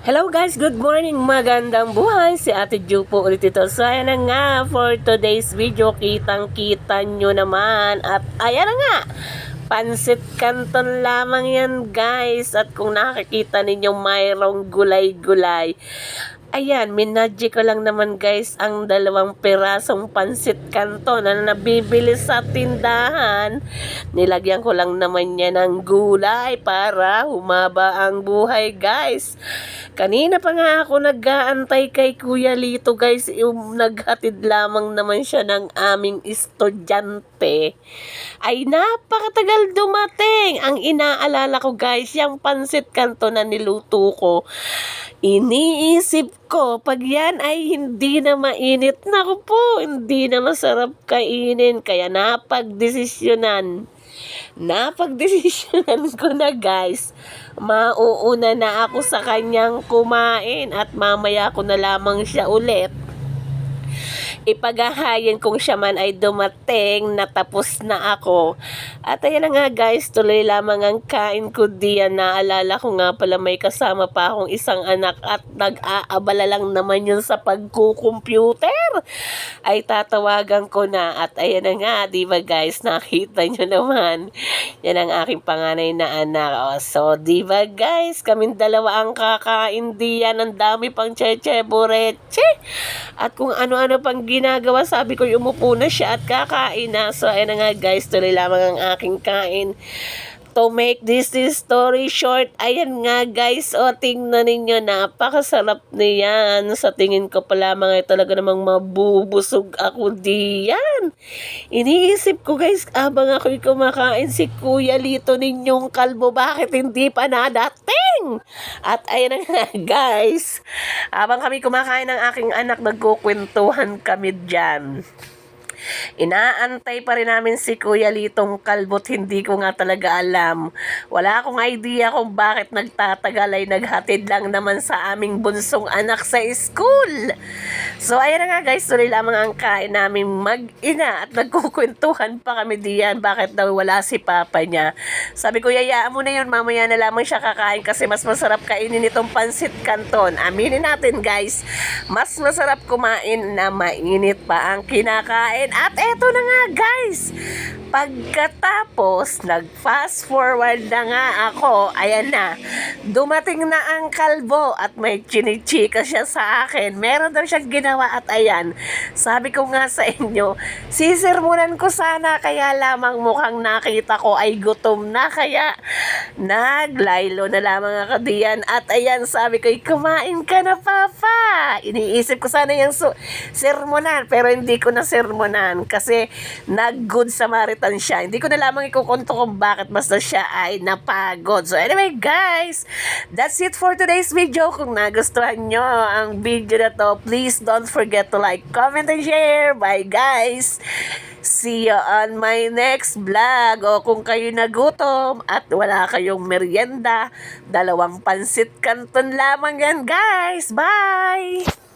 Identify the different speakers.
Speaker 1: Hello guys, good morning, magandang buhay. Si Ate Ju po ulit ito. So ayan na nga, for today's video, kitang-kita nyo naman. At ayan na nga, pansit canton lamang yan guys. At kung nakikita ninyo, mayroong gulay-gulay. Ayan, minadji ko lang naman guys ang 2 pirasong pansit canton na nabibili sa tindahan. Nilagyan ko lang naman yan ng gulay para humaba ang buhay guys. Kanina pa nga ako nag-aantay kay Kuya Lito guys. Yung naghatid lamang naman siya ng aming estudyante. Ay napakatagal dumating. Ang inaalala ko guys, yung pansit canton na niluto ko. Iniisip ko, pag yan ay hindi na mainit, naku po, hindi na masarap kainin. Kaya napagdesisyonan ko na guys, mauuna na ako sa kanyang kumain at mamaya ko na lamang siya ulit ipaghahayin kung siya man ay dumating, natapos na ako. At ayan na nga guys, tuloy lamang ang kain ko diyan. Naalala ko nga pala may kasama pa akong isang anak at nag-aabala lang naman yun sa pagkukomputer. Ay tatawagan ko na at ayan na nga, di ba guys, nakita nyo naman. Yan ang aking panganay na anak. O, so di ba guys, kaming dalawa ang kakain diyan. Ang dami pang cheche bureche. At kung ano-ano pang ginagawa, sabi ko umupo na siya at kakain na. So ayan na nga guys, tuloy lamang ang aking kain. To make this story short, ayan nga guys, o tingnan ninyo, napakasarap niyan. Sa tingin ko pa lamang ay talaga namang mabubusog ako diyan. Iniisip ko guys, abang ako'y kumakain, si Kuya Lito ninyong kalbo, bakit hindi pa nadating? At ayan na nga guys, habang kami kumakain ng aking anak, nagkukwentuhan kami dyan. Inaantay pa rin namin si Kuya Litong kalbo't hindi ko nga talaga alam. Wala akong idea kung bakit nagtatagal, ay naghatid lang naman sa aming bunsong anak sa school. So ayan na nga guys, tuloy lamang ang kain namin mag-ina at nagkukwentuhan pa kami diyan bakit daw wala si papa niya. Sabi ko, yayaan mo na yun, mamaya na lamang siya kakain kasi mas masarap kainin itong pansit canton. Aminin natin guys, mas masarap kumain na mainit pa ang kinakain. At eto na nga guys, pagkatapos nag-fast forward na nga ako, ayan na, dumating na ang kalbo at may chinichika siya sa akin. Meron daw siyang ginawa at ayan, sabi ko nga sa inyo, sisirmunan ko sana, kaya lamang mukhang nakita ko ay gutom na, kaya naglaylo na lamang ako diyan. At ayan, sabi ko, kumain ka na papa. Iniisip ko sana yung sermonan, pero hindi ko na sermonan kasi nag-good Samaritan siya. Hindi ko na lamang ikukwento kung bakit, basta siya ay napagod. So anyway guys, that's it for today's video. Kung nagustuhan nyo ang video na to, please don't forget to like, comment, and share. Bye guys! See you on my next vlog. O kung kayo nagutom at wala kayong merienda, 2 pansit canton lamang yan guys. Bye!